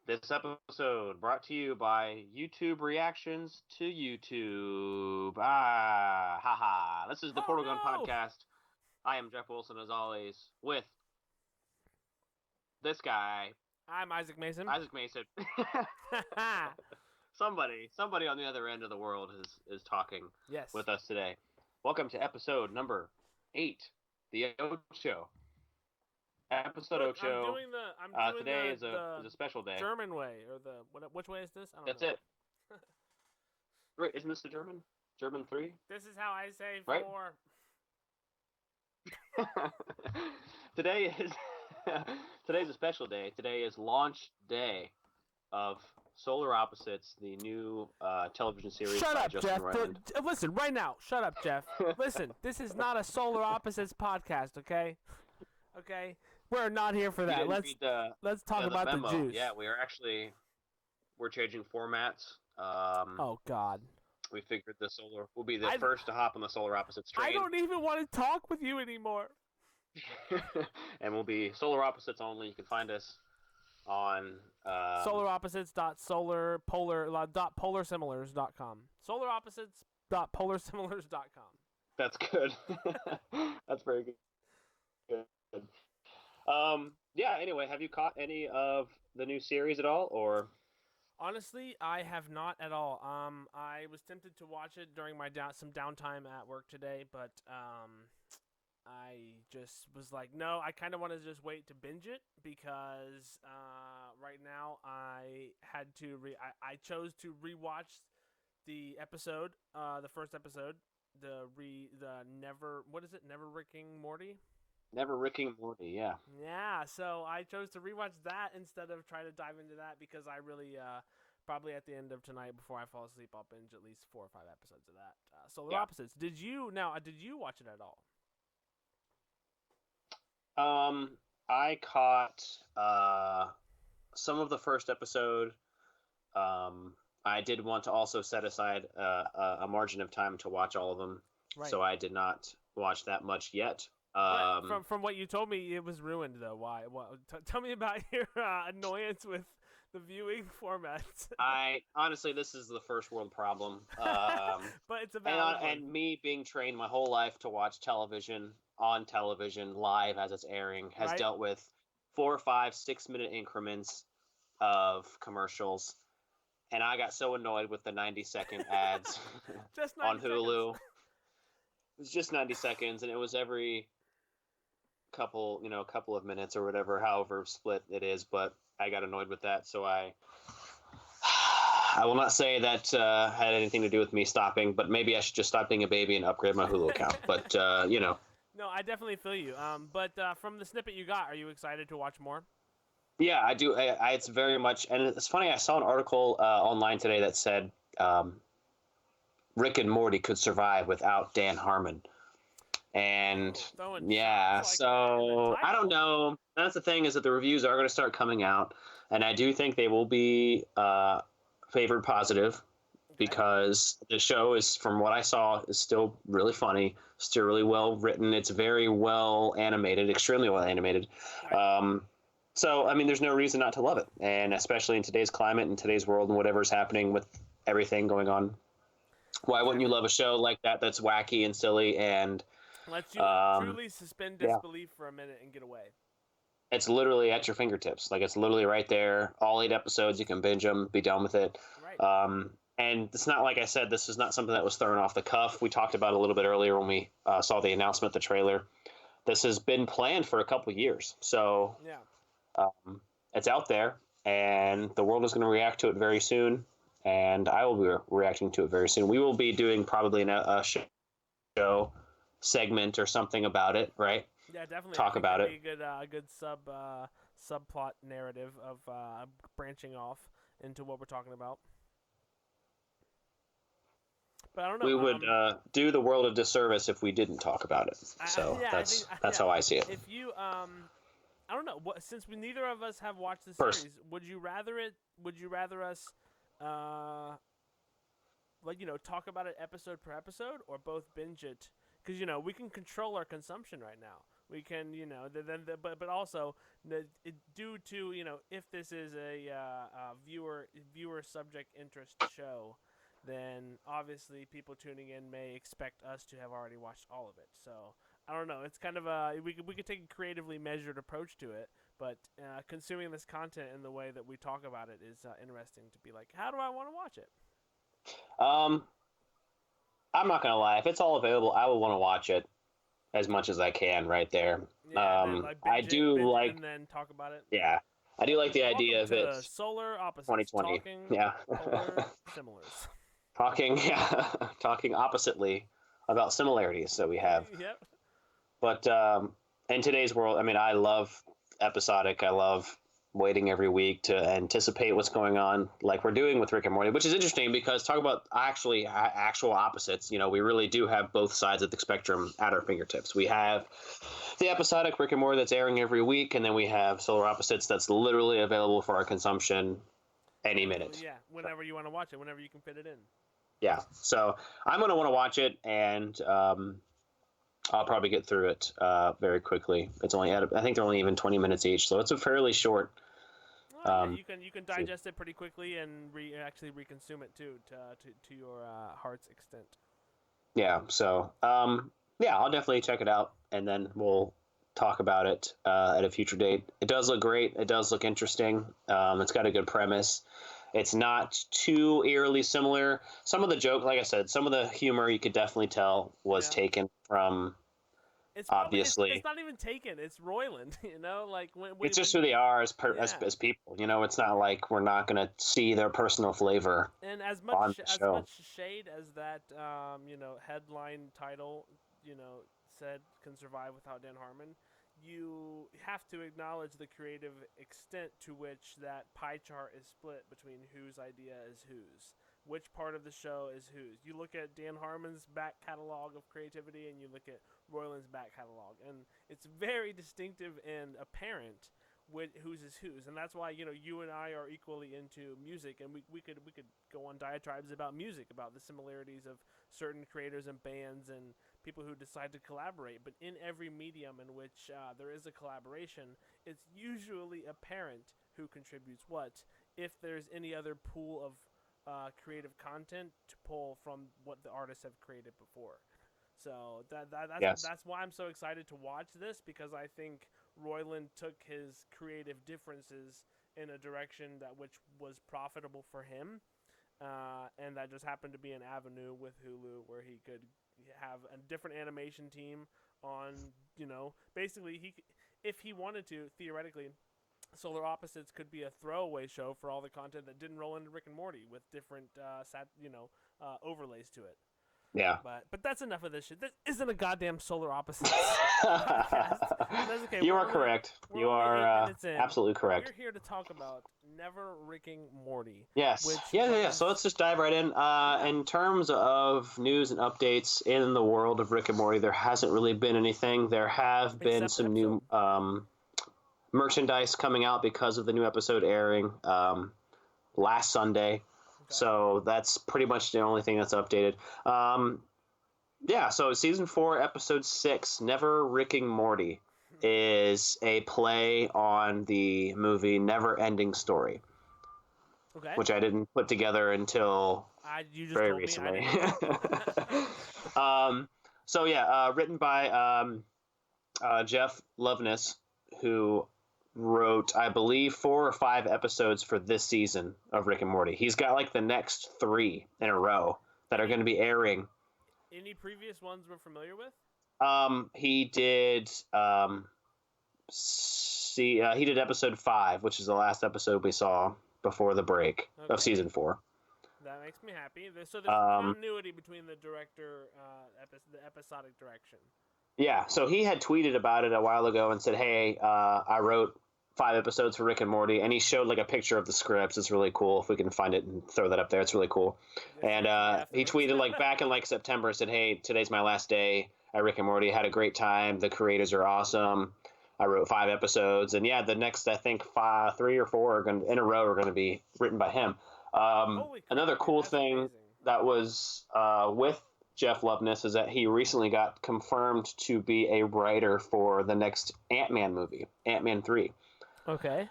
This episode brought to you by YouTube Reactions to YouTube. Haha. This is the Portal Gun Podcast. I am Jeff Wilson, as always, with this guy. I'm Isaac Mason. Somebody on the other end of the world is talking with us today. Welcome to episode number 8, the Ocho. Episode Ocho. I'm doing today the, is a special day. German way, or which way is this? I don't That's know. it. Right, isn't this the German? German 3? This is how I say right? 4. Today's a special day. Today is launch day of Solar Opposites, the new television series. Shut by up, Justin Jeff. Roiland. Listen, right now. Shut up, Jeff. Listen, this is not a Solar Opposites podcast, okay? Okay? We're not here for that. Let's talk about the juice. Yeah, we're changing formats. Oh God. We figured we'll be the first to hop on the Solar Opposites train. I don't even want to talk with you anymore. And we'll be Solar Opposites only. You can find us on solaropposites.polarsimilars.com. Solaropposites.polarsimilars.com. That's good. That's very good. Yeah, anyway, have you caught any of the new series at all, or? Honestly, I have not at all. I was tempted to watch it during my some downtime at work today, but I just was like, no, I kind of want to just wait to binge it because right now I had to I chose to rewatch the episode, the first episode, Never Ricking Morty. Never Ricking Morty, yeah. Yeah, so I chose to rewatch that instead of try to dive into that because I really probably at the end of tonight before I fall asleep I'll binge at least 4 or 5 episodes of that. Solar Opposites. Did you watch it at all? I caught some of the first episode. I did want to also set aside a margin of time to watch all of them, so I did not watch that much yet. From what you told me, it was ruined though. Why? Tell me about your annoyance with the viewing format. Honestly, this is the first world problem. But it's about and me being trained my whole life to watch television on television live as it's airing has dealt with 4, 5, 6 minute increments of commercials, and I got so annoyed with the 90-second ads on Hulu. It was just 90 seconds, and it was every couple of minutes or whatever, however split it is, but I got annoyed with that, so I will not say that had anything to do with me stopping, but maybe I should just stop being a baby and upgrade my Hulu account, but No, I definitely feel you. But from the snippet you got, are you excited to watch more? Yeah, I do. It's very much, and it's funny, I saw an article online today that said Rick and Morty could survive without Dan Harmon. And so I don't know. That's the thing, is that the reviews are going to start coming out, and I do think they will be favored positive because the show is, from what I saw, is still really funny, still really well written. It's very well animated, extremely well animated. So, I mean, there's no reason not to love it, and especially in today's climate and today's world and whatever's happening with everything going on. Why wouldn't you love a show like that that's wacky and silly and lets you truly suspend disbelief for a minute and get away? It's literally at your fingertips. Like, it's literally right there. All 8 episodes, you can binge them, be done with it. Right. And it's not, like I said, this is not something that was thrown off the cuff. We talked about it a little bit earlier when we saw the announcement, the trailer. This has been planned for a couple of years. So it's out there, and the world is going to react to it very soon. And I will be reacting to it very soon. We will be doing probably a show segment or something about it, right? Yeah, definitely. Talk about it. Be a good subplot narrative of branching off into what we're talking about. But I don't know. We would do the world a disservice if we didn't talk about it. So that's how I see it. If you I don't know. Since neither of us have watched the series, would you rather us talk about it episode per episode, or both binge it? because we can control our consumption right now. We can, but also due to if this is a viewer subject interest show, then obviously people tuning in may expect us to have already watched all of it. So I don't know. It's kind of we could take a creatively measured approach to it, but consuming this content in the way that we talk about it is interesting to be like, how do I want to watch it? I'm not gonna lie. If it's all available, I will want to watch it as much as I can right there. Yeah, and then, I do binge like, and then talk about it. yeah, I do like the idea Welcome of to it. Solar Opposites, 2020, talking yeah, polar similars. talking oppositely about similarities that we have. Yep. But in today's world, I mean, I love episodic. I love waiting every week to anticipate what's going on, like we're doing with Rick and Morty, which is interesting because talk about actual opposites. We really do have both sides of the spectrum at our fingertips. We have the episodic Rick and Morty that's airing every week, and then we have Solar Opposites that's literally available for our consumption any minute. Yeah, whenever you want to watch it, whenever you can fit it in. Yeah, so I'm going to want to watch it, and I'll probably get through it very quickly. It's only I think they're only even 20 minutes each, so it's a fairly short. You can digest it pretty quickly and actually reconsume it too to your heart's extent. Yeah, so yeah, I'll definitely check it out, and then we'll talk about it at a future date. It does look great. It does look interesting. It's got a good premise. It's not too eerily similar. Some of the joke, like I said, some of the humor you could definitely tell was taken from. Obviously, it's not even taken. It's Roiland, like when it's just who they are as people. It's not like we're not gonna see their personal flavor. And as much shade as that headline title said can survive without Dan Harmon, you have to acknowledge the creative extent to which that pie chart is split between whose idea is whose. Which part of the show is whose? You look at Dan Harmon's back catalog of creativity, and you look at Roiland's back catalog, and it's very distinctive and apparent whose is whose, and that's why you and I are equally into music, and we could go on diatribes about music, about the similarities of certain creators and bands and people who decide to collaborate. But in every medium in which there is a collaboration, it's usually apparent who contributes what, if there's any other pool of creative content to pull from what the artists have created before. So that's why I'm so excited to watch this, because I think Roiland took his creative differences in a direction which was profitable for him, and that just happened to be an avenue with Hulu where he could have a different animation team on, basically if he wanted to, theoretically, Solar Opposites could be a throwaway show for all the content that didn't roll into Rick and Morty with different overlays to it. Yeah. But that's enough of this shit. This isn't a goddamn Solar Opposites podcast. That's okay. You are correct. You are absolutely correct. We're here to talk about Never Ricking Morty. Yes. Yeah. So let's just dive right in. In terms of news and updates in the world of Rick and Morty, there hasn't really been anything. There have been some new merchandise coming out because of the new episode airing last Sunday. So that's pretty much the only thing that's updated. So season 4, episode 6, Never Ricking Morty, is a play on the movie Never Ending Story, which I didn't put together until very recently. Written by Jeff Loveness, who wrote, I believe, 4 or 5 episodes for this season of Rick and Morty. He's got like the next 3 in a row that are going to be airing. Any previous ones we're familiar with? He did he did episode 5, which is the last episode we saw before the break of season 4. That makes me happy. So there's continuity between the director, the episodic direction. Yeah, so he had tweeted about it a while ago and said, hey, I wrote 5 episodes for Rick and Morty, and he showed like a picture of the scripts. It's really cool. If we can find it and throw that up there, it's really cool. And he tweeted like back in like September, said, hey, today's my last day at Rick and Morty. Had a great time. The creators are awesome. I wrote 5 episodes, and the next, I think 3 or 4 in a row are going to be written by him. Another cool thing that was with Jeff Loveness is that he recently got confirmed to be a writer for the next Ant-Man movie, Ant-Man 3. Okay.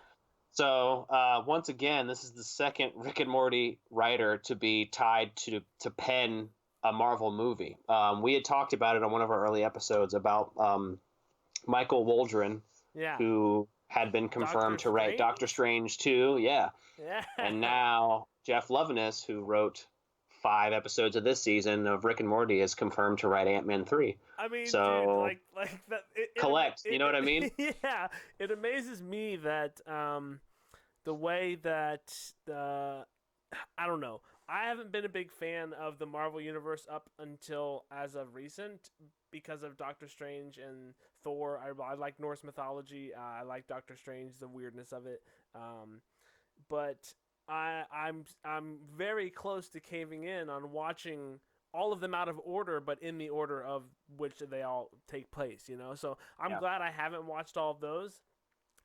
So once again, this is the second Rick and Morty writer to be tied to pen a Marvel movie. We had talked about it on one of our early episodes about Michael Waldron, who had been confirmed to write Doctor Strange 2. Yeah. And now Jeff Loveness, who wrote 5 episodes of this season of Rick and Morty, is confirmed to write Ant-Man 3. I mean, so, dude, like that. Collect, you know what I mean? Yeah, it amazes me that the way that I don't know. I haven't been a big fan of the Marvel Universe up until as of recent because of Doctor Strange and Thor. I like Norse mythology. I like Doctor Strange, the weirdness of it. But I'm very close to caving in on watching all of them out of order, but in the order of which they all take place, you know? So I'm glad I haven't watched all of those.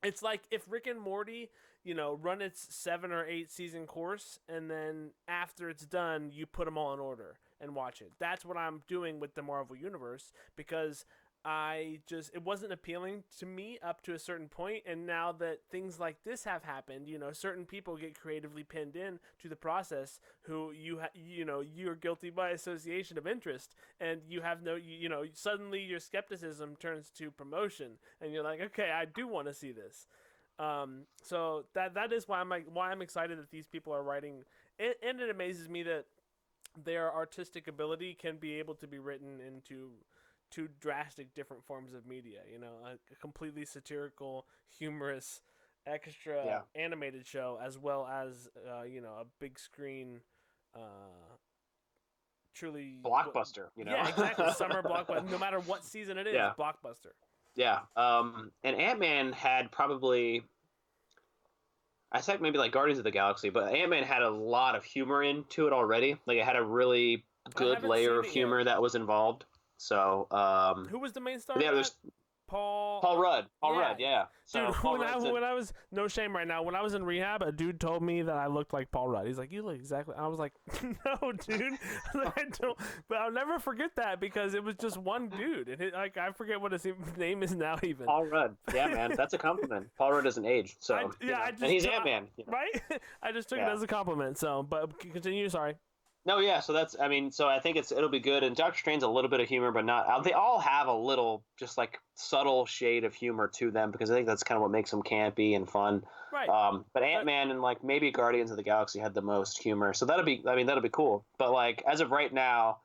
It's like if Rick and Morty, you know, run its 7 or 8 season course, and then after it's done, you put them all in order and watch it. That's what I'm doing with the Marvel Universe, because it wasn't appealing to me up to a certain point, and now that things like this have happened, you know, certain people get creatively pinned in to the process who you're guilty by association of interest, and you have suddenly your skepticism turns to promotion, and you're like, okay, I do want to see this. So that is why I'm excited that these people are writing, and it amazes me that their artistic ability can be able to be written into 2 drastic different forms of media, you know, a completely satirical, humorous, extra animated show, as well as a big screen truly blockbuster, you know. Yeah, exactly. Summer blockbuster, no matter what season it is, blockbuster. Yeah. And Ant-Man had probably, I said maybe like Guardians of the Galaxy, but Ant-Man had a lot of humor into it already. Like it had a really good layer of humor that was involved. So, who was the main star? Yeah, there's Paul Rudd. Paul Rudd, yeah. So dude, when I was, no shame right now, when I was in rehab, a dude told me that I looked like Paul Rudd. He's like, you look exactly. I was like, no, dude, I don't. But I'll never forget that because it was just one dude, and I forget what his name is now. Even Paul Rudd. Yeah, man, that's a compliment. Paul Rudd doesn't age, so and he's Ant-Man, right? I just took it as a compliment. So, but continue. Sorry. No, yeah, so I think it'll be good, and Doctor Strange's a little bit of humor, but not, they all have a little, just like, subtle shade of humor to them, because I think that's kind of what makes them campy and fun. Right. But Ant-Man and, like, maybe Guardians of the Galaxy had the most humor, so that'll be cool. But, like, as of right now,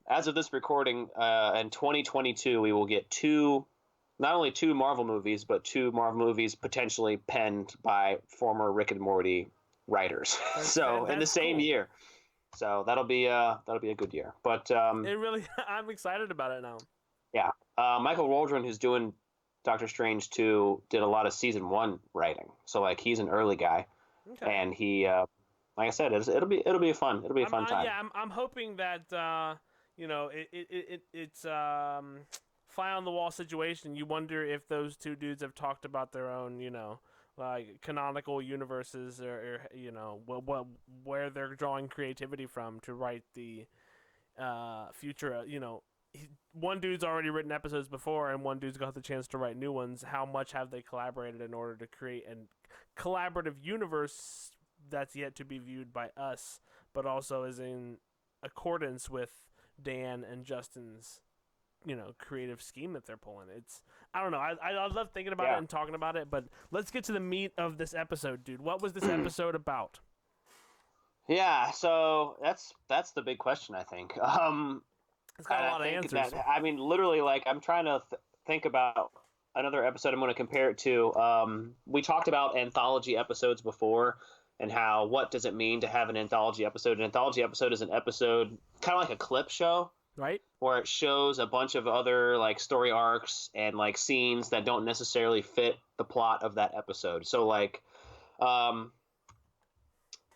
as of this recording, in 2022, we will get not only 2 Marvel movies, but 2 Marvel movies potentially penned by former Rick and Morty writers. So in the same year, so that'll be a good year. But I'm excited about it now. Yeah, Michael Waldron, who's doing Doctor Strange 2, did a lot of season 1 writing. So like he's an early guy, and he, like I said, it'll be a fun time. Yeah, I'm hoping that it's fly on the wall situation. You wonder if those 2 dudes have talked about their own, like canonical universes, or where they're drawing creativity from to write the future. One dude's already written episodes before, and one dude's got the chance to write new ones. How much have they collaborated in order to create a collaborative universe that's yet to be viewed by us, but also is in accordance with Dan and Justin's creative scheme that they're pulling. I don't know. I love thinking about it and talking about it, but let's get to the meat of this episode, dude. What was this episode about? Yeah, so that's the big question, I think. It's got a lot of answers. Literally, like, I'm trying to think about another episode I'm going to compare it to. We talked about anthology episodes before, and how, what does it mean to have an anthology episode? An anthology episode is an episode kind of like a clip show. Right. Where it shows a bunch of other like story arcs and like scenes that don't necessarily fit the plot of that episode. So like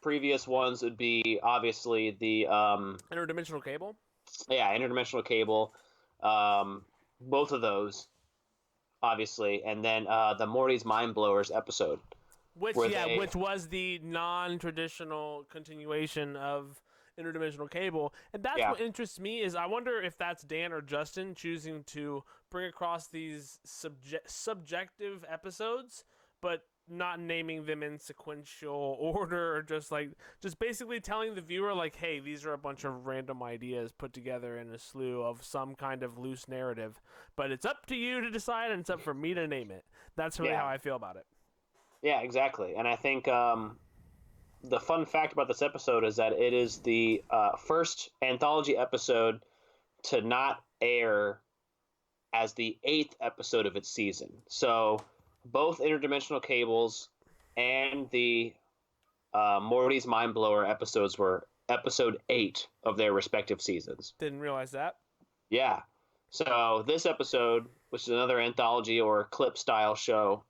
previous ones would be obviously the Interdimensional Cable. Yeah, Interdimensional Cable. Both of those, obviously, and then the Morty's Mind Blowers episode. Which was the non-traditional continuation of. Interdimensional Cable, and that's what interests me. Is I wonder if that's Dan or Justin choosing to bring across these subjective episodes, but not naming them in sequential order, or just basically telling the viewer like, hey, these are a bunch of random ideas put together in a slew of some kind of loose narrative, but it's up to you to decide, and it's up for me to name it. That's really how I feel about it. Yeah, exactly. And I think the fun fact about this episode is that it is the first anthology episode to not air as the 8th episode of its season. So both Interdimensional Cables and the Morty's Mind Blower episodes were episode 8 of their respective seasons. Didn't realize that. Yeah. So this episode, which is another anthology or clip style show,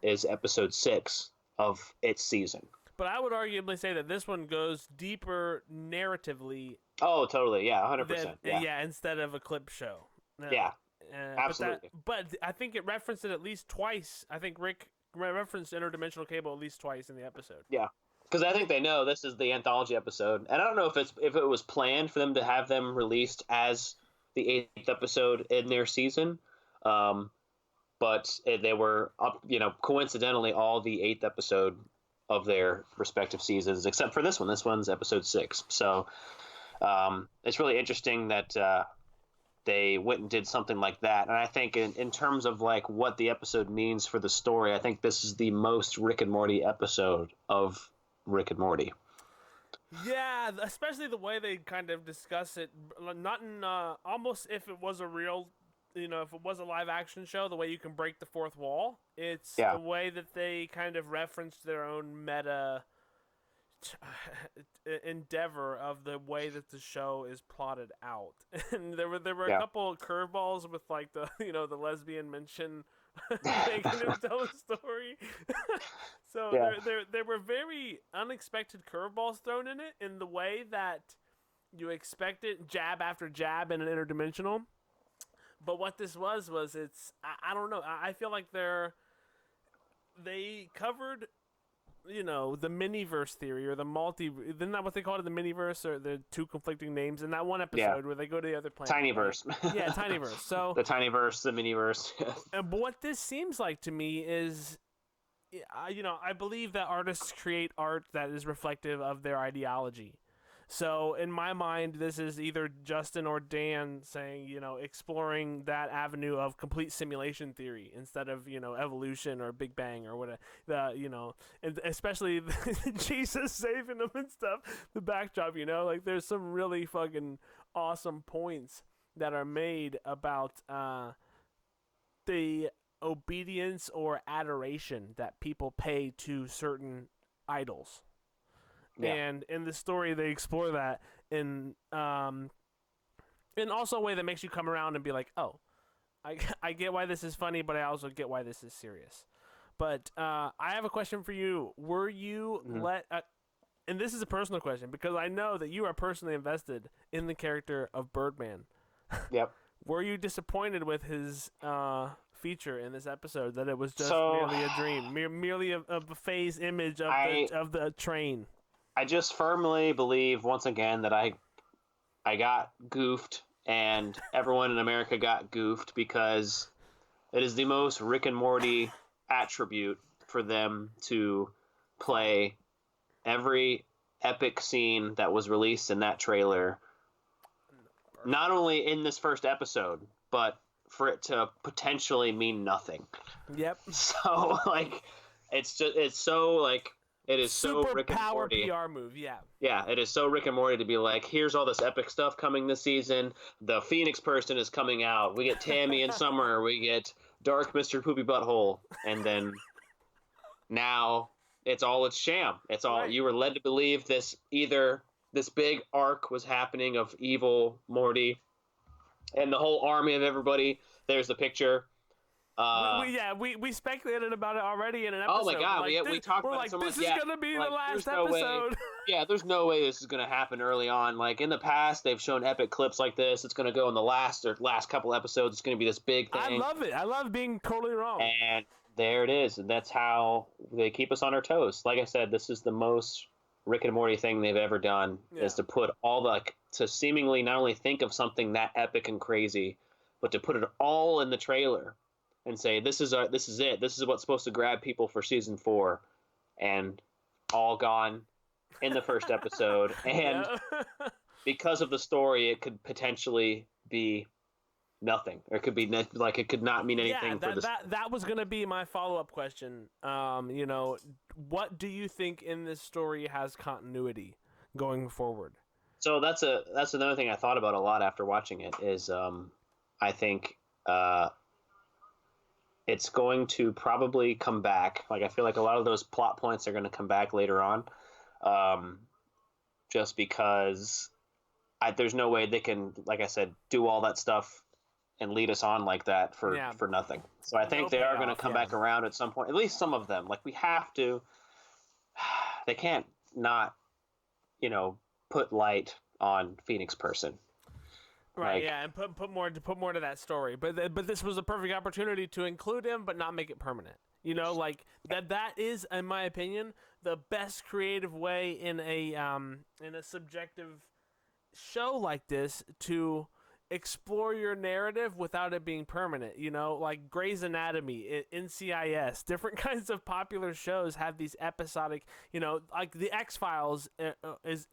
is episode 6 of its season. But I would arguably say that this one goes deeper narratively. Oh, totally. Yeah, 100%. Yeah, instead of a clip show. Yeah. Absolutely. But I think it referenced it at least twice. I think Rick referenced Interdimensional Cable at least twice in the episode. Yeah, because I think they know this is the anthology episode, and I don't know if it was planned for them to have them released as the 8th episode in their season, but they were coincidentally all the 8th episode of their respective seasons, except for this one. This one's episode 6. So it's really interesting that they went and did something like that. And I think in terms of like what the episode means for the story, I think this is the most Rick and Morty episode of Rick and Morty. Yeah, especially the way they kind of discuss it, not in almost if it was a real, if it was a live action show, the way you can break the fourth wall. It's the way that they kind of referenced their own meta endeavor of the way that the show is plotted out. And there were a couple of curveballs with like the the lesbian mention making him tell a story. So there were very unexpected curveballs thrown in it, in the way that you expect it, jab after jab in an interdimensional. But what this was it's I don't know, I feel like they covered the miniverse theory, or the isn't that what they called it, the miniverse, or the two conflicting names in that one episode where they go to the other planet? Tinyverse. Yeah, Tinyverse. So the Tinyverse, the miniverse. But what this seems like to me is, I believe that artists create art that is reflective of their ideology. So in my mind, this is either Justin or Dan saying, exploring that avenue of complete simulation theory instead of, evolution or Big Bang or whatever, and especially Jesus saving them and stuff, the backdrop, like there's some really fucking awesome points that are made about the obedience or adoration that people pay to certain idols. Yeah. And in the story, they explore that in also a way that makes you come around and be like, oh, I get why this is funny, but I also get why this is serious. But I have a question for you. Were you and this is a personal question, because I know that you are personally invested in the character of Birdman. Yep. Were you disappointed with his feature in this episode, that it was just merely a dream, merely a phase image of the train? I just firmly believe, once again, that I got goofed, and everyone in America got goofed, because it is the most Rick and Morty attribute for them to play every epic scene that was released in that trailer, not only in this first episode, but for it to potentially mean nothing. Yep. So, it is super so Rick and power Morty. PR move, yeah. Yeah, it is so Rick and Morty to be like, here's all this epic stuff coming this season. The Phoenix person is coming out. We get Tammy in summer. We get Dark Mr. Poopy Butthole. And then now it's sham. It's all, you were led to believe this big arc was happening of evil Morty and the whole army of everybody. There's the picture. We speculated about it already in an episode. Oh my god, we talked about it so much. This is gonna be the last episode. There's no way this is gonna happen early on. Like in the past, they've shown epic clips like this. It's gonna go in the last couple episodes. It's gonna be this big thing. I love it. I love being totally wrong. And there it is. And that's how they keep us on our toes. Like I said, this is the most Rick and Morty thing they've ever done is to put all the to seemingly not only think of something that epic and crazy, but to put it all in the trailer and say this is it. This is what's supposed to grab people for season 4, and all gone in the first episode. And because of the story, it could potentially be nothing, or it could be like it could not mean anything. That was gonna be my follow-up question. You know, what do you think in this story has continuity going forward? So that's another thing I thought about a lot after watching it. Is I think it's going to probably come back. Like I feel like a lot of those plot points are going to come back later on, just because there's no way they can, like I said, do all that stuff and lead us on like that for nothing. So I think they are going to come back around at some point. At least some of them. Like we have to. They can't not, put light on Phoenix Person. Right, and put more to that story. But this was a perfect opportunity to include him, but not make it permanent. Like that is, in my opinion, the best creative way in a subjective show like this to explore your narrative without it being permanent. Like Grey's Anatomy, NCIS, different kinds of popular shows have these episodic, like the X-Files is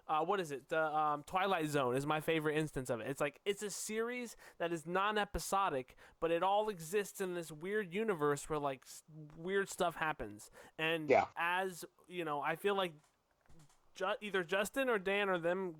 what is it, the Twilight Zone is my favorite instance of it. It's like it's a series that is non-episodic, but it all exists in this weird universe where like weird stuff happens. And as I feel like either Justin or Dan or them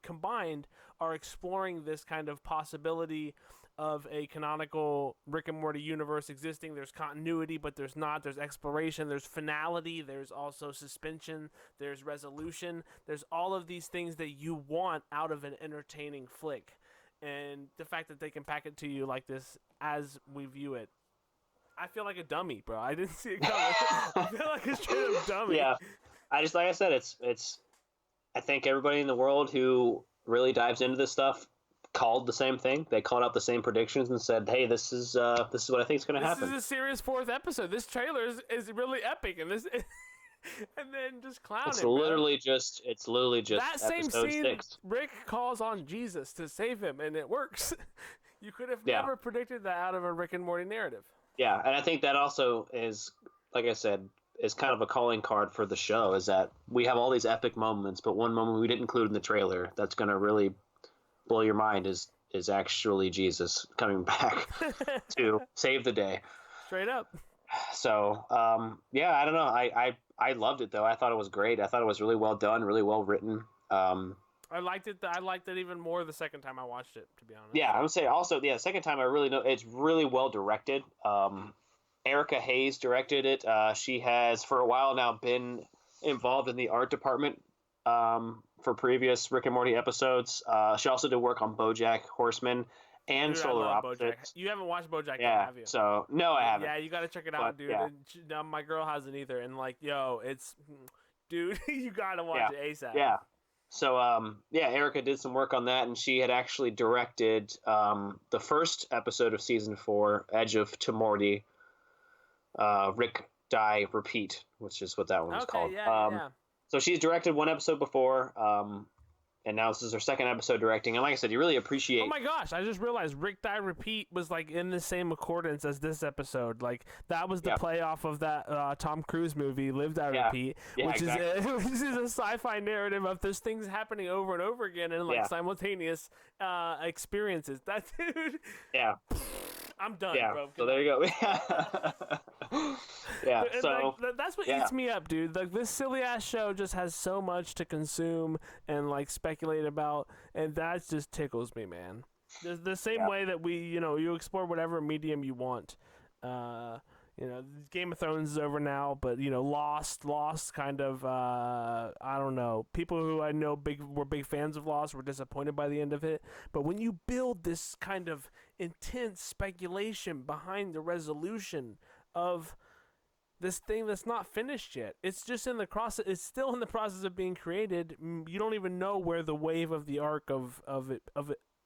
combined are exploring this kind of possibility of a canonical Rick and Morty universe existing. There's continuity, but there's not. There's exploration. There's finality. There's also suspension. There's resolution. There's all of these things that you want out of an entertaining flick. And the fact that they can pack it to you like this as we view it, I feel like a dummy, bro. I didn't see it coming. I feel like a straight up dummy. Yeah. Like I said, it's I think everybody in the world who really dives into this stuff called the same thing. They called out the same predictions and said, "Hey, this is what I think is going to happen." This is a serious 4th episode. This trailer is really epic, and this, and then just clown it's it. Literally just that same episode scene. 6. Rick calls on Jesus to save him, and it works. You could have never predicted that out of a Rick and Morty narrative. Yeah, and I think that also is, like I said, is kind of a calling card for the show, is that we have all these epic moments, but one moment we didn't include in the trailer that's going to really blow your mind is actually Jesus coming back to save the day. Straight up. So, I don't know. I loved it, though. I thought it was great. I thought it was really well done, really well written. I liked it. I liked it even more the second time I watched it, to be honest. Yeah, I would say also, second time I really know it's really well directed. Erica Hayes directed it. She has, for a while now, been involved in the art department for previous Rick and Morty episodes. She also did work on BoJack Horseman and Solar Opposites. You haven't watched BoJack, have you? So no, I haven't. Yeah, you got to check it out, dude. Yeah. And my girl hasn't either, and like, dude, you got to watch it ASAP. Yeah. So Erica did some work on that, and she had actually directed the first episode of season 4, Edge of Tomorty. Rick, Die, Repeat, which is what that one was called. So she's directed one episode before, and now this is her second episode directing. And like I said, you really appreciate... Oh my gosh, I just realized Rick, Die, Repeat was like in the same accordance as this episode. Like that was the play off of that Tom Cruise movie, Live, Die, Repeat, which is a sci-fi narrative of those things happening over and over again in like simultaneous experiences. That dude... Yeah. I'm done, bro. So there you go. Yeah. So like, that's what eats me up, dude. Like this silly ass show just has so much to consume and like speculate about, and that just tickles me, man. The same way that we, you explore whatever medium you want. Game of Thrones is over now, but Lost kind of I don't know. People who I know were big fans of Lost were disappointed by the end of it. But when you build this kind of intense speculation behind the resolution of this thing that's not finished yet, it's just in the process. It's still in the process of being created. You don't even know where the wave of the arc of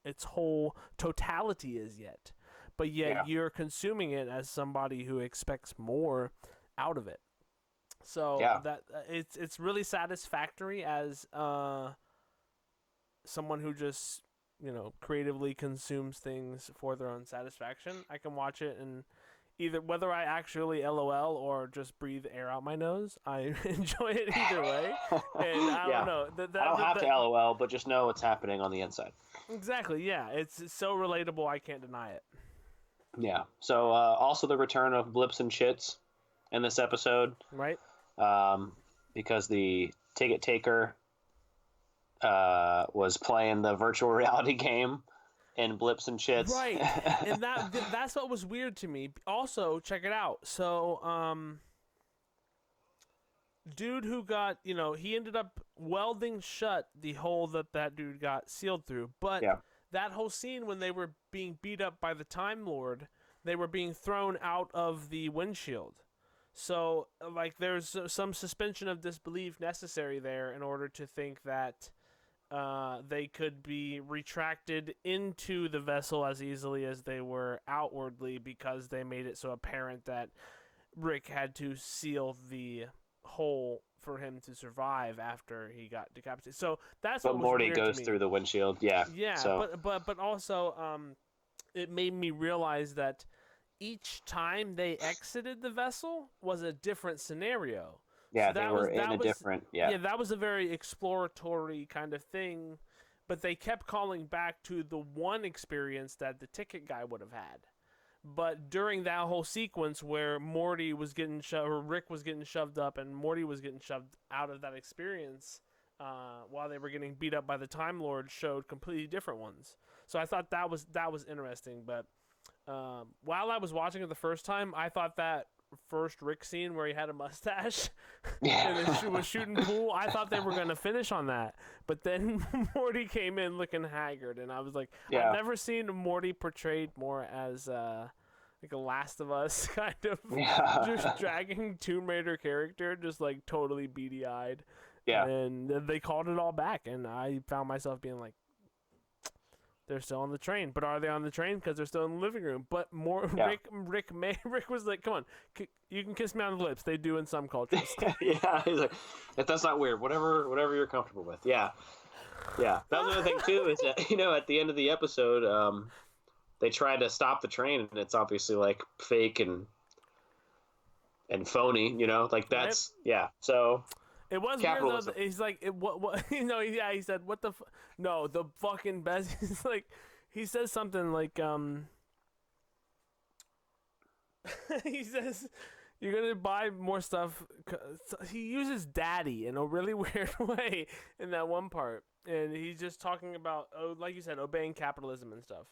its whole totality is yet. But yet you're consuming it as somebody who expects more out of it. So Yeah. that it's really satisfactory as someone who just creatively consumes things for their own satisfaction. I can watch it and either whether I actually LOL or just breathe air out my nose, I enjoy it either way. And I don't know. I don't have to LOL, but just know what's happening on the inside. Exactly. Yeah, it's so relatable. I can't deny it. Yeah. So also the return of Blips and Shits in this episode, right? Because the ticket taker was playing the virtual reality game in Blips and Shits. Right. And that's what was weird to me. Also, check it out. So, dude who got, he ended up welding shut the hole that dude got sealed through. But that whole scene when they were being beat up by the Time Lord, they were being thrown out of the windshield. So, like, there's some suspension of disbelief necessary there in order to think that they could be retracted into the vessel as easily as they were outwardly, because they made it so apparent that Rick had to seal the hole for him to survive after he got decapitated. So that's what was Morty weird goes to me. through the windshield. Yeah. Yeah, so. but also it made me realize that each time they exited the vessel was a different scenario. Yeah, so they were in a different... Yeah, that was a very exploratory kind of thing, but they kept calling back to the one experience that the ticket guy would have had. But during that whole sequence where Morty was getting shoved, or Rick was getting shoved up, and Morty was getting shoved out of that experience, while they were getting beat up by the Time Lord, showed completely different ones. So I thought that was interesting. But while I was watching it the first time, I thought that first Rick scene where he had a mustache and was shooting pool, I thought they were going to finish on that. But then Morty came in looking haggard, and I was like, I've never seen Morty portrayed more as like a Last of Us kind of just dragging Tomb Raider character, just like totally beady-eyed. Yeah. And they called it all back, and I found myself being like, they're still on the train. But are they on the train? Because they're still in the living room. But Rick was like, come on, you can kiss me on the lips. They do in some cultures. Yeah, he's like, that's not weird. Whatever you're comfortable with. Yeah. Yeah. That was another thing, too, is that, at the end of the episode, they tried to stop the train, and it's obviously, like, fake and phony, like, that's, yeah, so... It was weird though. He's like, what? He said, "What the? No, the fucking best." He's like, he says something like, he says, "You're gonna buy more stuff." He uses "daddy" in a really weird way in that one part, and he's just talking about, like you said, obeying capitalism and stuff.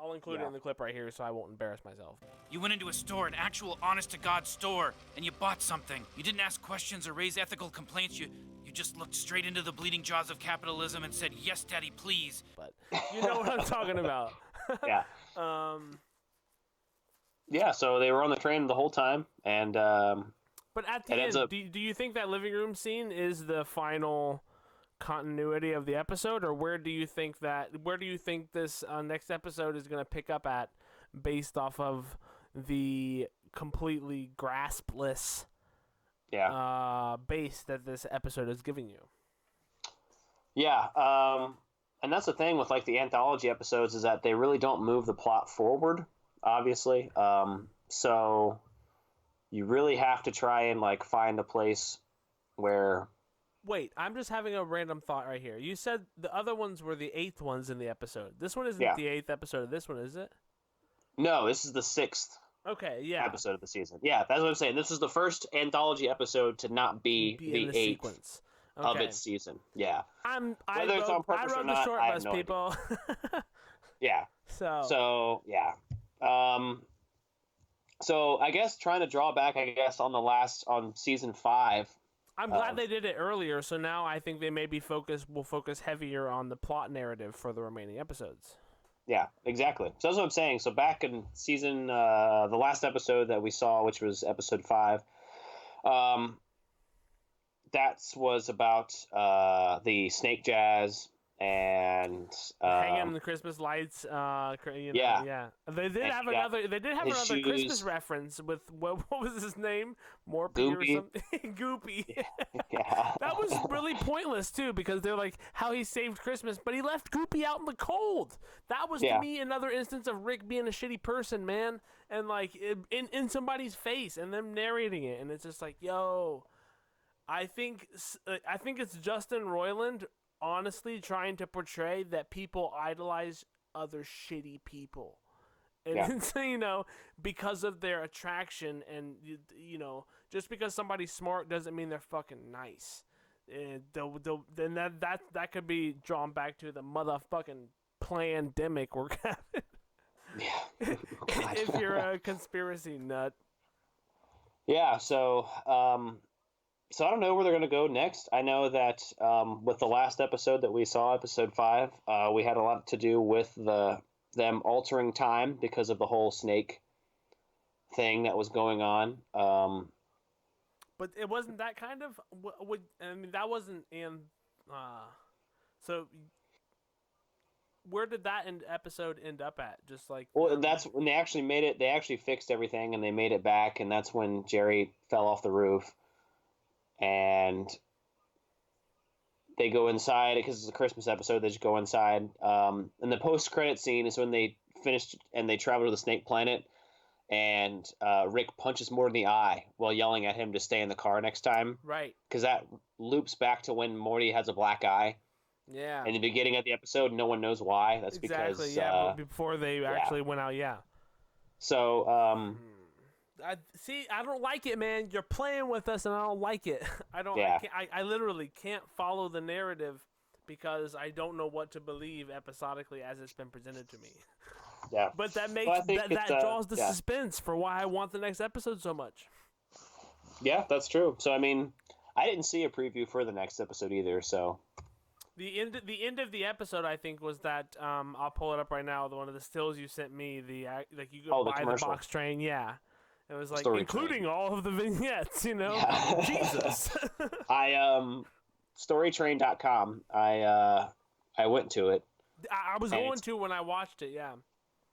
I'll include it in the clip right here so I won't embarrass myself. You went into a store, an actual honest-to-God store, and you bought something. You didn't ask questions or raise ethical complaints. You just looked straight into the bleeding jaws of capitalism and said, "Yes, Daddy, please." But you know what I'm talking about. Yeah. Yeah, so they were on the train the whole time, and... but at the end, do you think that living room scene is the final... continuity of the episode, or where do you think this next episode is going to pick up at, based off of the completely graspless base that this episode is giving you? Yeah, and that's the thing with like the anthology episodes, is that they really don't move the plot forward, obviously. So you really have to try and like find a place where... Wait, I'm just having a random thought right here. You said the other ones were the 8th ones in the episode. This one isn't the 8th episode of this one, is it? No, this is the 6th. Okay, yeah. Episode of the season. Yeah, that's what I'm saying. This is the first anthology episode to not be the 8th sequence of its season. Yeah. I wrote the short bus, people. Yeah. So yeah. So I guess trying to draw back, on season 5. I'm glad they did it earlier, so now I think they will focus heavier on the plot narrative for the remaining episodes. Yeah, exactly. So that's what I'm saying. So back in season, the last episode that we saw, which was episode 5, that was about the snake jazz and hanging the Christmas lights. Yeah. They did And have he got another. They did have his another Christmas shoes. reference with what was his name? Morpy or Goopy. something. Goopy. Yeah. That was really pointless too, because they're like how he saved Christmas, but he left Goopy out in the cold. That was to me another instance of Rick being a shitty person, man, and like in somebody's face and them narrating it, and it's just like, yo, I think it's Justin Roiland honestly trying to portray that people idolize other shitty people. And it's, because of their attraction, and just because somebody's smart doesn't mean they're fucking nice. And then that could be drawn back to the motherfucking pandemic we're having. Yeah. If you're a conspiracy nut. Yeah. So I don't know where they're going to go next. I know that with the last episode that we saw, episode 5, we had a lot to do with them altering time because of the whole snake thing that was going on. But it wasn't that kind of. That wasn't in. So where did that episode end up at? Just like. Well, that's when they actually made it. They actually fixed everything and they made it back, and that's when Jerry fell off the roof. And they go inside because it's a Christmas episode. They just go inside. And the post-credit scene is when they finished and they travel to the Snake Planet. And Rick punches Morty in the eye while yelling at him to stay in the car next time. Right. Because that loops back to when Morty has a black eye. Yeah. In the beginning of the episode, no one knows why. That's exactly, because... but before they actually went out, So, I don't like it, man. You're playing with us, and I don't like it. I literally can't follow the narrative because I don't know what to believe episodically as it's been presented to me. Yeah, but that makes that draws the suspense for why I want the next episode so much. Yeah, that's true. So I mean, I didn't see a preview for the next episode either. So the end of the episode, I think, was that I'll pull it up right now. One of the stills you sent me, like you go buy the box train, yeah. It was like Story including train. all of the vignettes, Yeah. Jesus. Storytrain.com. I went to it. I was going to when I watched it. Yeah.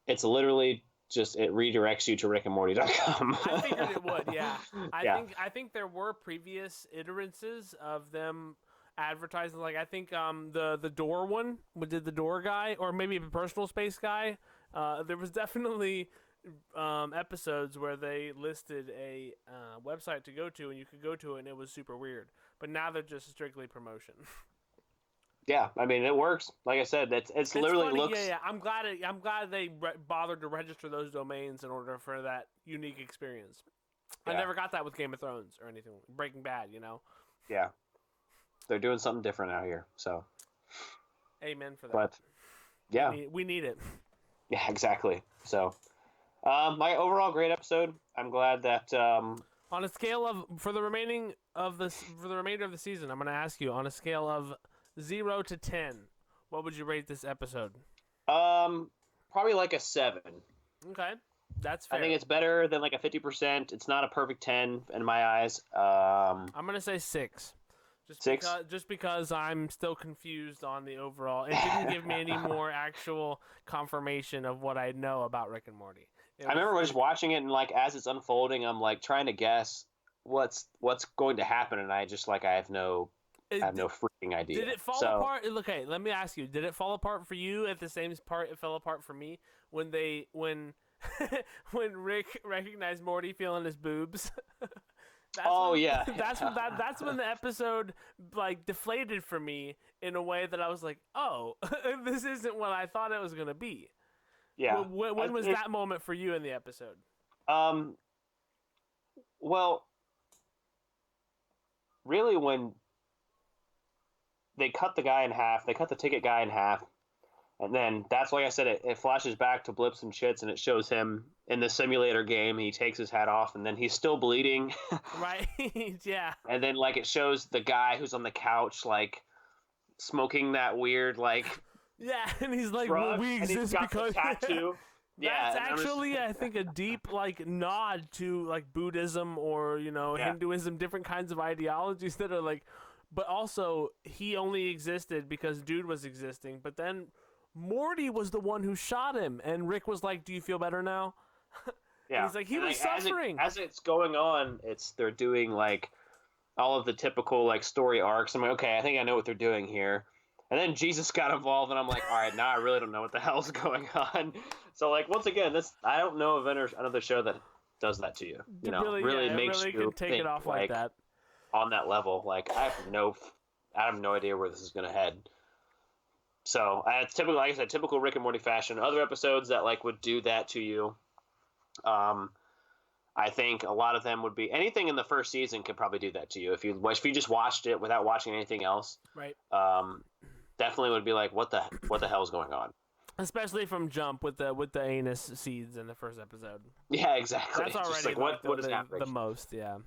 It's literally just it redirects you to rickandmorty.com. I figured it would. Yeah. I think there were previous iterances of them advertising. Like I think the door one, did the door guy, or maybe a personal space guy. There was definitely episodes where they listed a website to go to, and you could go to it, and it was super weird. But now they're just strictly promotion. Yeah, I mean it works. Like I said, it's literally funny. looks. Yeah. I'm glad they bothered to register those domains in order for that unique experience. Yeah. I never got that with Game of Thrones or anything. Breaking Bad, Yeah, they're doing something different out here. So, amen for that. But yeah, we need it. Yeah, exactly. So. My overall great episode. I'm glad that on a scale of for the remainder of the season, I'm going to ask you on a scale of 0 to 10, what would you rate this episode? Probably like a 7. Okay, that's fair. I think it's better than like a 50%. It's not a perfect 10 in my eyes. I'm going to say 6. Just because I'm still confused on the overall. It didn't give me any more actual confirmation of what I know about Rick and Morty. I remember just watching it and like as it's unfolding, I'm like trying to guess what's going to happen, and I just like I have no freaking idea. Did it fall apart? Okay, let me ask you: did it fall apart for you at the same part it fell apart for me when when Rick recognized Morty feeling his boobs? That's when the episode like deflated for me in a way that I was like, oh, this isn't what I thought it was gonna be. Yeah. When was that moment for you in the episode? Well, really when they cut the guy in half, they cut the ticket guy in half, and then that's like I said, it flashes back to blips and shits, and it shows him in the simulator game. He takes his hat off, and then he's still bleeding. Right. Yeah. And then like it shows the guy who's on the couch like smoking that weird like. Yeah, and he's like, well, we exist because tattoo. That's actually, I think, a deep like nod to like Buddhism or Hinduism, different kinds of ideologies that are like but also he only existed because dude was existing. But then Morty was the one who shot him, and Rick was like, "Do you feel better now?" Yeah, and he's like, "He was suffering." As it's going on, they're doing like all of the typical like story arcs. I'm like, okay, I think I know what they're doing here. And then Jesus got involved, and I'm like, all right, now I really don't know what the hell's going on. So like once again, I don't know of another show that does that to you. You know, really makes really you can take think, it off like that. On that level, like I have no idea where this is gonna head. So it's typical, like I said, typical Rick and Morty fashion. Other episodes that like would do that to you, I think a lot of them would be anything in the first season could probably do that to you if you just watched it without watching anything else. Right. Definitely would be like, what the hell is going on? Especially from jump with the anus seeds in the first episode. Yeah, exactly. That's already just like what is happening? The most, yeah.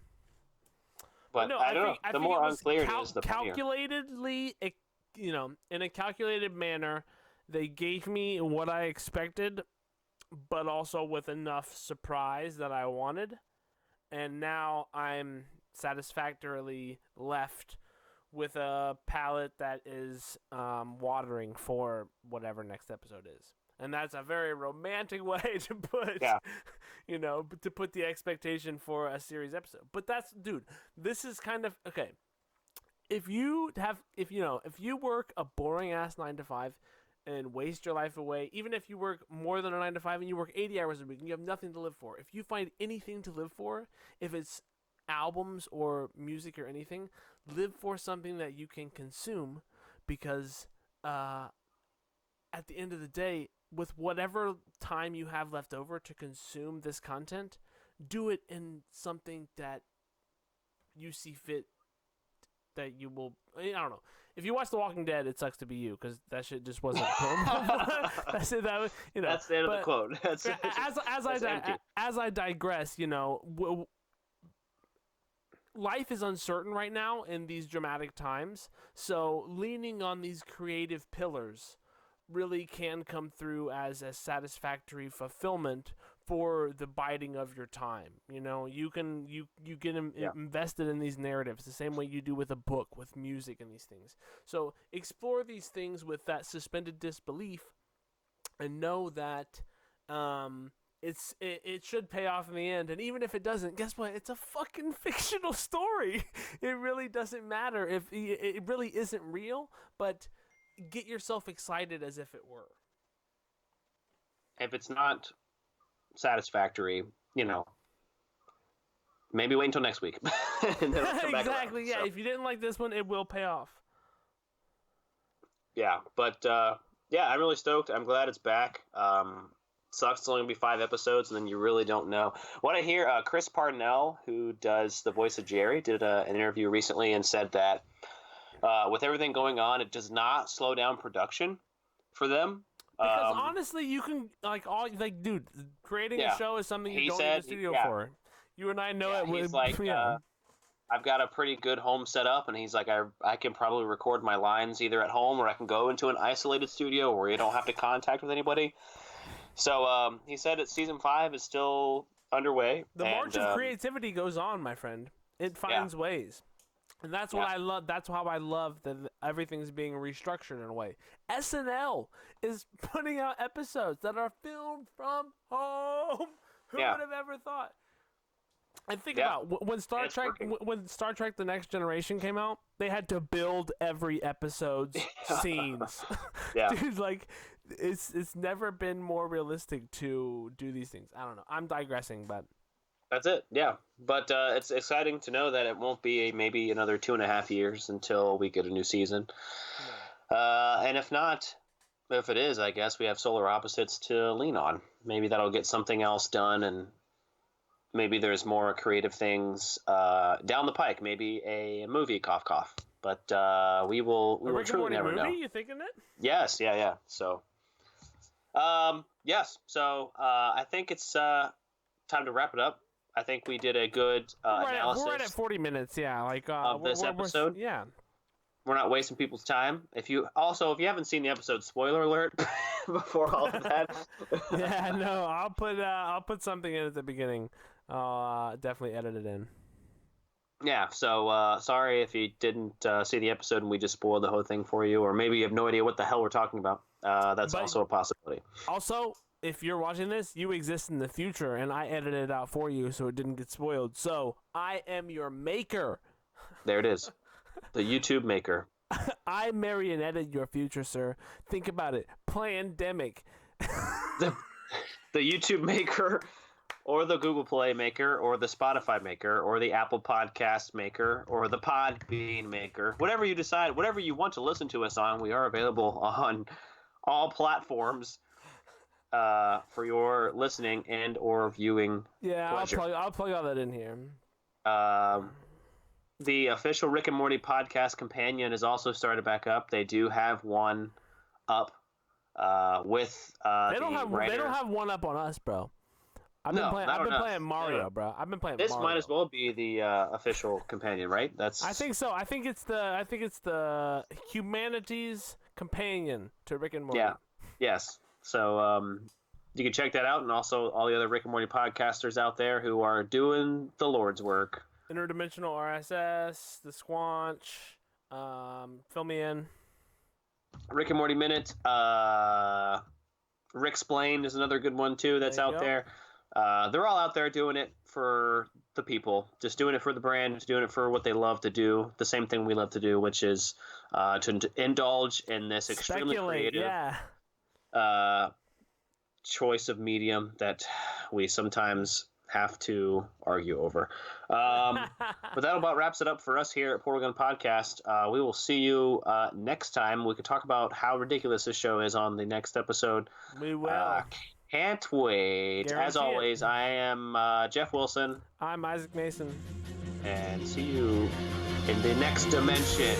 But no, I don't know. The more unclear it is, the funnier. Calculatedly, in a calculated manner, they gave me what I expected, but also with enough surprise that I wanted. And now I'm satisfactorily left with a palate that is watering for whatever next episode is. And that's a very romantic way to put, to put the expectation for a series episode. But this is kind of, okay. If you work a boring ass 9 to 5 and waste your life away, even if you work more than a 9 to 5 and you work 80 hours a week and you have nothing to live for, if you find anything to live for, if it's albums or music or anything, live for something that you can consume, because at the end of the day, with whatever time you have left over to consume this content, do it in something that you see fit, that you will, I don't know. If you watch The Walking Dead, it sucks to be you, because that shit just wasn't That's it. That was, That's the end of the quote. As I digress, life is uncertain right now in these dramatic times, so leaning on these creative pillars really can come through as a satisfactory fulfillment for the biding of your time. You get invested in these narratives the same way you do with a book, with music, and these things. So explore these things with that suspended disbelief, and know that it should pay off in the end. And even if it doesn't, guess what? It's a fucking fictional story. It really doesn't matter if it really isn't real, but get yourself excited as if it were. If it's not satisfactory, maybe wait until next week. And then I'll come back exactly, around, yeah. so. If you didn't like this one, it will pay off. Yeah, but I'm really stoked. I'm glad it's back. Sucks it's only gonna be 5 episodes, and then you really don't know. What I hear, Chris Parnell, who does the voice of Jerry, did an interview recently and said that with everything going on, it does not slow down production for them. Because honestly, you can dude, creating a show is something you don't need a studio for. You and I know it. He's like, I've got a pretty good home set up, and he's like, I can probably record my lines either at home, or I can go into an isolated studio where you don't have to contact with anybody. So he said that season 5 is still underway. The march of creativity goes on, my friend. It finds ways. And that's what I love. That's how I love that everything's being restructured in a way. SNL is putting out episodes that are filmed from home. Who would have ever thought? And think about when Star Trek The Next Generation came out, they had to build every episode's scenes. Dude, like it's never been more realistic to do these things. I don't know. I'm digressing, but that's it. Yeah, but it's exciting to know that it won't be maybe another 2.5 years until we get a new season. And if not, if it is, I guess we have Solar Opposites to lean on. Maybe that'll get something else done, and maybe there's more creative things down the pike. Maybe a movie, cough cough. But we will truly never know. You thinking it? Yes, yeah. So, yes. So I think it's time to wrap it up. I think we did a good analysis. We're right at 40 minutes. Yeah, of this episode. We're not wasting people's time. If you haven't seen the episode, spoiler alert before all of that. Yeah, no, I'll put something in at the beginning. Definitely edit it in. Yeah, so sorry if you didn't see the episode and we just spoiled the whole thing for you, or maybe you have no idea what the hell we're talking about. That's also a possibility. Also, if you're watching this, you exist in the future, and I edited it out for you so it didn't get spoiled. So, I am your maker. There it is. The YouTube maker. I marionetted your future, sir. Think about it. Plandemic. The YouTube maker, or the Google Play maker, or the Spotify maker, or the Apple Podcast maker, or the Podbean maker. Whatever you decide, whatever you want to listen to us on, we are available on all platforms for your listening and or viewing pleasure. I'll plug all that in here. The official Rick and Morty podcast companion has also started back up. They do have one up with they don't have one up on us, bro. I've been playing Mario, bro. I've been playing. This Mario. might as well be the official companion, right? I think so. I think it's the humanity's companion to Rick and Morty. Yeah. Yes. So you can check that out, and also all the other Rick and Morty podcasters out there who are doing the Lord's work. Interdimensional RSS, the Squanch, fill me in. Rick and Morty Minute, Ricksplained is another good one too that's out there. They're all out there doing it for the people, just doing it for the brand, just doing it for what they love to do, the same thing we love to do, which is to indulge in this extremely creative choice of medium that we sometimes have to argue over. But that about wraps it up for us here at Portal Gun Podcast. We will see you next time. We could talk about how ridiculous this show is on the next episode. We will. Can't wait. Guarantee As always, I am Jeff Wilson. I'm Isaac Mason. And see you in the next dimension.